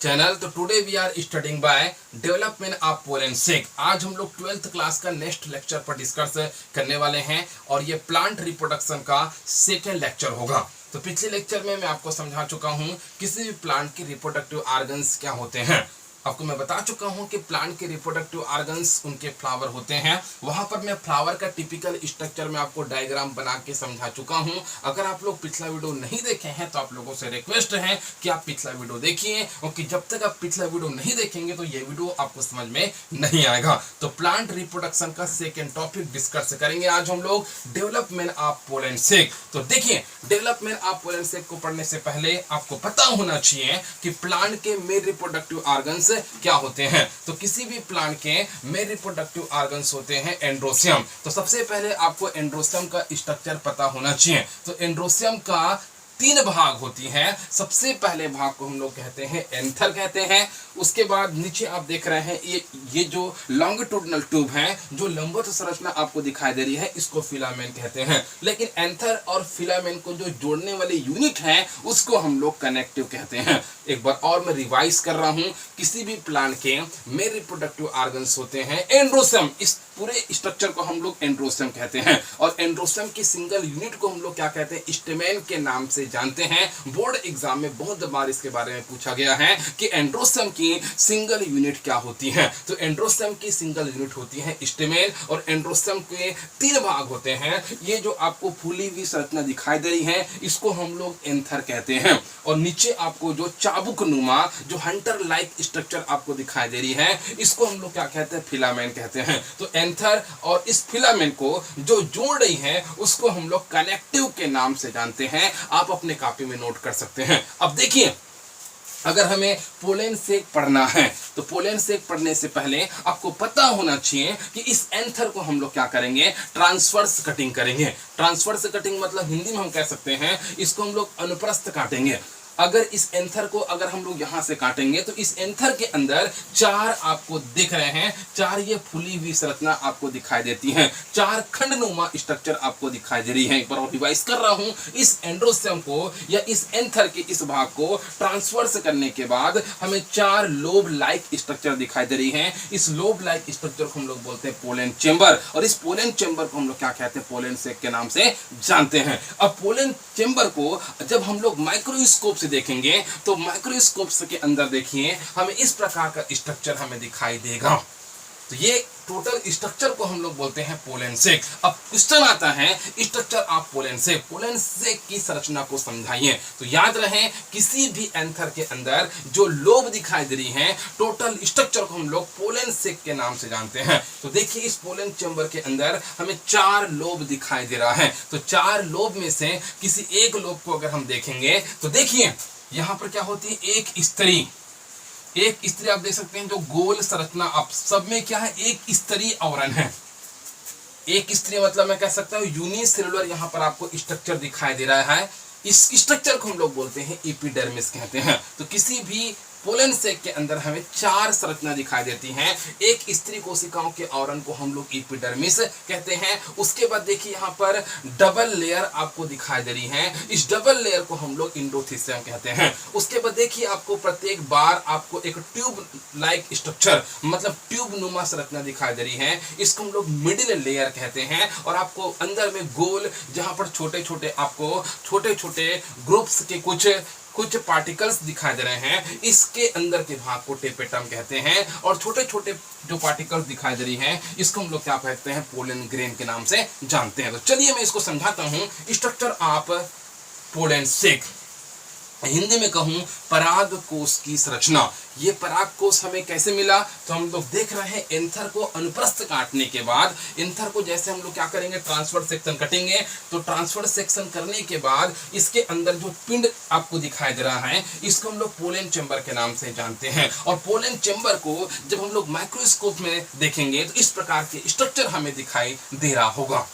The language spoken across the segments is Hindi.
चैनल। तो today we are studying by development of pollen sac. आज हम लोग 12th क्लास का नेक्स्ट लेक्चर पर डिस्कस करने वाले हैं और ये प्लांट रिप्रोडक्शन का सेकेंड लेक्चर होगा। तो पिछले लेक्चर में मैं आपको समझा चुका हूँ किसी भी प्लांट के रिप्रोडक्टिव ऑर्गन्स क्या होते हैं। आपको मैं बता चुका हूं कि प्लांट के रिप्रोडक्टिव ऑर्गन्स उनके फ्लावर होते हैं। वहां पर मैं फ्लावर का टिपिकल स्ट्रक्चर में आपको डायग्राम बना के समझा चुका हूं। अगर आप लोग पिछला वीडियो नहीं देखे हैं तो आप लोगों से रिक्वेस्ट है कि आप पिछला वीडियो देखिए, क्योंकि जब तक आप पिछला वीडियो नहीं देखेंगे तो ये वीडियो आपको समझ में नहीं आएगा। तो प्लांट रिप्रोडक्शन का सेकेंड टॉपिक डिस्कस करेंगे आज हम लोग, डेवलपमेंट ऑफ पोलन सेक। तो देखिए, डेवलपमेंट ऑफ पोलन सेक को पढ़ने से पहले आपको पता होना चाहिए कि प्लांट के मेन रिप्रोडक्टिव ऑर्गन्स क्या होते हैं। तो किसी भी प्लांट के मेन रिप्रोडक्टिव ऑर्गन्स होते हैं एंड्रोसियम। तो सबसे पहले आपको एंड्रोसियम का स्ट्रक्चर पता होना चाहिए। तो एंड्रोसियम का 3 भाग होती हैं। सबसे पहले भाग को हम लोग कहते हैं एंथर कहते हैं। उसके बाद नीचे आप देख रहे हैं ये जो लॉन्गिट्यूडिनल ट्यूब है, जो लंबवत संरचना आपको दिखाई दे रही है, इसको फिलामेंट कहते हैं। लेकिन एंथर और फिलामेंट को जो जोड़ने वाले यूनिट है उसको हम लोग कनेक्टिव कहते हैं। एक बार और मैं रिवाइज कर रहा हूं, किसी भी प्लांट के मेन रिप्रोडक्टिव ऑर्गन्स होते हैं एंड्रोसियम। इस पूरे स्ट्रक्चर को हम लोग एंड्रोसियम कहते हैं। और एंड्रोसियम की सिंगल यूनिट को हम लोग क्या कहते हैं, स्टेमेन के नाम से जानते हैं। बोर्ड एग्जाम में बहुत बार इसके बारे में पूछा गया है कि एंड्रोसियम की सिंगल यूनिट क्या होती है। तो एंड्रोसियम की सिंगल यूनिट होती है स्टेमेन। और एंड्रोसियम के 3 भाग होते हैं। ये जो आपको फूली हुई संरचना दिखाई दे रही है इसको हम लोग एंथर कहते हैं। और नीचे आपको जो चाबुक नुमा, जो हंटर लाइक स्ट्रक्चर आपको दिखाई दे रही है, इसको हम लोग क्या कहते हैं, फिलामेंट कहते हैं। तो एंथर और इस फिलामेंट को जो जोड़ रही है उसको हम लोग कनेक्टिव के नाम से जानते हैं। आप अपने कॉपी में नोट कर सकते हैं। अब देखिए, अगर हमें पोलन सेक पढ़ना है तो पोलन सेक पढ़ने से पहले आपको पता होना चाहिए कि इस एंथर को हम लोग क्या करेंगे, ट्रांसवर्स कटिंग करेंगे। ट्रांसवर्स कटिंग मतलब हिंदी में हम कह सकते हैं इसको हम लोग अनुप्रस्थ काटेंगे। अगर इस एंथर को अगर हम लोग यहां से काटेंगे तो इस एंथर के अंदर 4 आपको दिख रहे हैं, 4 ये फुली हुई संरचना आपको दिखाई देती हैं, 4 खंडनुमा स्ट्रक्चर आपको दिखाई दे रही है। एक बार और रिवाइज कर रहा हूं, इस एंड्रोसियम को या इस एंथर के इस भाग को ट्रांसवर्स करने के बाद हमें 4 लोब लाइक स्ट्रक्चर दिखाई दे रही है। इस लोब लाइक स्ट्रक्चर को हम लोग बोलते हैं पोलन चेंबर। और इस पोलन चेंबर को हम लोग क्या कहते हैं, पोलन सेक के नाम से जानते हैं। अब पोलन चेंबर को जब हम लोग माइक्रोस्कोप से देखेंगे तो माइक्रोस्कोप के अंदर देखिए हमें इस प्रकार का स्ट्रक्चर हमें दिखाई देगा। तो ये टोटल स्ट्रक्चर को हम लोग बोलते हैं पोलन सेक। अब क्वेश्चन आता है, structure of pollen sac, pollen sac की संरचना को समझाइए। तो याद रहे, किसी भी एंथर के अंदर जो लोब दिखाई दे रही है, टोटल स्ट्रक्चर को हम लोग पोलन सेक के नाम से जानते हैं। तो देखिए, इस पोलन चैम्बर के अंदर हमें 4 लोब दिखाई दे रहा है। तो 4 लोब में से किसी एक लोब को अगर हम देखेंगे तो देखिए यहां पर क्या होती है, एक स्त्री आप देख सकते हैं, जो गोल संरचना। आप सब में क्या है, एक स्तरीय आवरण है। एक स्तरीय मतलब मैं कह सकता हूं यूनिसेलुलर यहां पर आपको स्ट्रक्चर दिखाई दे रहा है। इस स्ट्रक्चर को हम लोग बोलते हैं एपिडर्मिस कहते हैं। तो किसी भी पोलन सेक के अंदर हमें 4 संरचना दिखाई देती हैं। एक स्त्री कोशिकाओं के आवरण को हम लोग एपिडर्मिस कहते हैं। उसके बाद देखिए यहाँ पर डबल लेयर आपको दिखाई दे रही है। इस डबल लेयर को हम लोग इंडोथीसियम कहते हैं। उसके बाद देखिए आपको प्रत्येक बार आपको एक ट्यूब लाइक स्ट्रक्चर मतलब ट्यूब नुमा संरचना दिखाई दे रही है। इसको हम लोग मिडिल लेयर कहते हैं। और आपको अंदर में गोल, जहां पर छोटे छोटे ग्रुप्स के कुछ पार्टिकल्स दिखाई दे रहे हैं, इसके अंदर के भाग को टेपेटम कहते हैं। और छोटे छोटे जो पार्टिकल्स दिखाई दे रही हैं इसको हम लोग क्या कहते हैं, पोलन ग्रेन के नाम से जानते हैं। तो चलिए मैं इसको समझाता हूं, स्ट्रक्चर ऑफ पोलन सेक। हिंदी में कहूं, पराग कोश की संरचना। ये पराग कोश हमें कैसे मिला, तो हम लोग देख रहे हैं एंथर को अनुप्रस्थ काटने के बाद एंथर को जैसे हम लोग क्या करेंगे, ट्रांसफर सेक्शन कटेंगे। तो ट्रांसफर सेक्शन करने के बाद इसके अंदर जो पिंड आपको दिखाई दे रहा है इसको हम लोग पोलन चैम्बर के नाम से जानते हैं। और पोलन चैम्बर को जब हम लोग माइक्रोस्कोप में देखेंगे तो इस प्रकार के स्ट्रक्चर हमें दिखाई दे रहा होगा।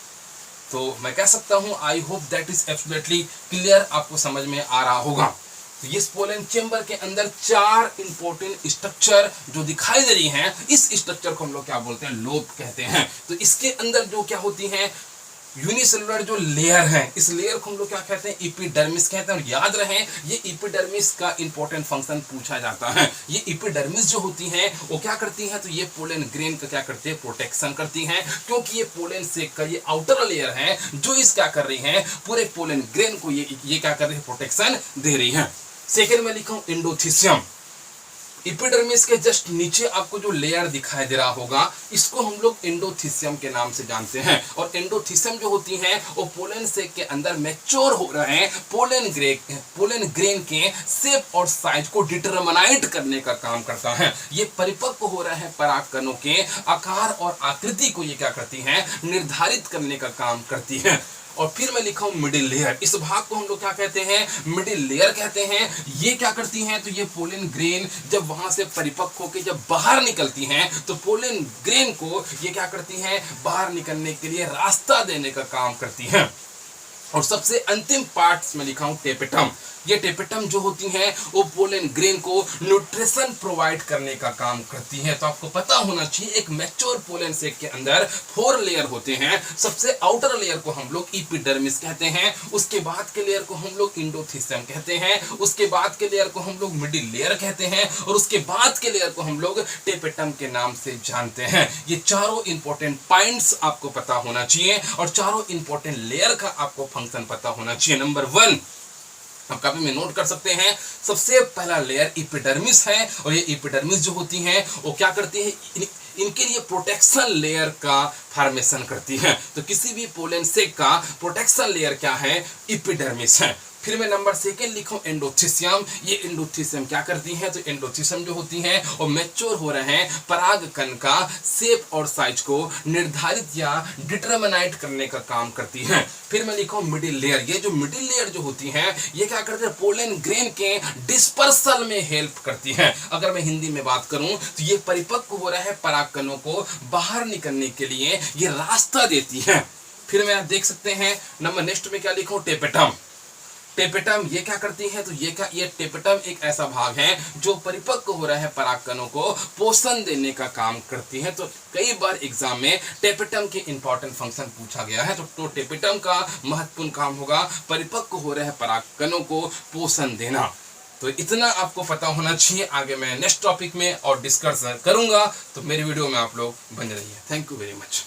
तो मैं कह सकता हूं, I hope that is absolutely clear, आपको समझ में आ रहा होगा। तो ये पोलन चैम्बर के अंदर 4 इंपॉर्टेंट स्ट्रक्चर जो दिखाई दे रही हैं, इस स्ट्रक्चर को हम लोग क्या बोलते हैं, लोब कहते हैं। तो इसके अंदर जो क्या होती हैं, यूनिसेलुलर जो लेयर है, इस लेयर को हम लोग क्या कहते हैं, एपिडर्मिस कहते हैं। और याद रहे ये एपिडर्मिस का इंपॉर्टेंट फंक्शन पूछा जाता है। ये एपिडर्मिस जो होती है वो क्या करती है, तो ये पोलन ग्रेन का क्या करती है, प्रोटेक्शन करती है, क्योंकि ये पोलन सेक का ये आउटर लेयर है जो इस क्या कर रही है, पूरे पोलन ग्रेन को ये क्या कर रही है, प्रोटेक्शन दे रही है। सेकेंड में लिखा हूं एंडोथीसियम। एपिडर्मिस के जस्ट नीचे आपको जो लेयर दिखाई दे रहा होगा, इसको हम लोग एंडोथीसियम के नाम से जानते हैं। और एंडोथीसियम जो होती है वो पोलन सेक के अंदर मैच्योर हो रहे हैं पोलन ग्रेन के शेप और साइज को डिटरमिनाइट करने का काम करता है। ये परिपक्व हो रहे हैं परागकणों के आकार और आकृति को ये क्या करती है, निर्धारित करने का काम करती है। और फिर मैं लिखा हूं मिडिल लेयर। इस भाग को हम लोग क्या कहते हैं, मिडिल लेयर कहते हैं। ये क्या करती हैं, तो ये पोलन ग्रेन जब वहां से परिपक्व होकर जब बाहर निकलती हैं तो पोलन ग्रेन को ये क्या करती हैं, बाहर निकलने के लिए रास्ता देने का काम करती हैं। और सबसे अंतिम पार्ट में लिखा हूं टेपेटम। ये टेपेटम जो होती हैं वो पोलन ग्रेन को न्यूट्रिशन प्रोवाइड करने का काम करती है। तो आपको पता होना चाहिए एक मैच्योर पोलन सेक के अंदर 4 लेयर होते हैं। सबसे आउटर लेयर को हम लोग एपिडर्मिस कहते हैं, उसके बाद के लेयर को हम लोग एंडोथीसियम कहते हैं, उसके बाद के लेयर को हम लोग मिडिल लेयर कहते हैं, और उसके बाद के लेयर को हम लोग टेपेटम के नाम से जानते हैं। ये चारों इंपॉर्टेंट पॉइंट्स आपको पता होना चाहिए और चारों इंपॉर्टेंट लेयर का आपको फंक्शन पता होना चाहिए। नंबर 1 आप कॉपी में नोट कर सकते हैं, सबसे पहला लेयर एपिडर्मिस है। और ये एपिडर्मिस जो होती है वो क्या करती है, इनके लिए प्रोटेक्शन लेयर का फॉर्मेशन करती है। तो किसी भी पोलन सेक का प्रोटेक्शन लेयर क्या है, एपिडर्मिस है। फिर मैं नंबर 2 लिखूं एंडोथीसियम। ये एंडोथीसियम क्या करती है, तो एंडोथीसियम जो होती है वो मैच्योर हो रहे हैं परागकण का शेप और साइज को निर्धारित या डिटरमिनाइट करने का काम करती है। फिर मैं लिखूं मिडिल लेयर। ये जो मिडिल लेयर जो होती है ये क्या करती है, पोलन ग्रेन के डिस्पर्सल में हेल्प करती है। अगर मैं हिंदी में बात करूं तो ये परिपक्व हो रहे हैं परागकणों को बाहर निकलने के लिए ये रास्ता देती है। फिर मैं देख सकते हैं नंबर नेक्स्ट में क्या लिखूं, टेपेटम। टेपेटम ये क्या करती है, तो ये टेपेटम एक ऐसा भाग है जो परिपक्व हो रहा है परागकणों को पोषण देने का काम करती है। तो कई बार एग्जाम में टेपेटम के इंपॉर्टेंट फंक्शन पूछा गया है। तो टेपेटम का महत्वपूर्ण काम होगा परिपक्व हो रहे परागकणों को पोषण देना। तो इतना आपको पता होना चाहिए। आगे मैं नेक्स्ट टॉपिक में और डिस्कस करूंगा, तो मेरी वीडियो में आप लोग बने रहिए। Thank you very much.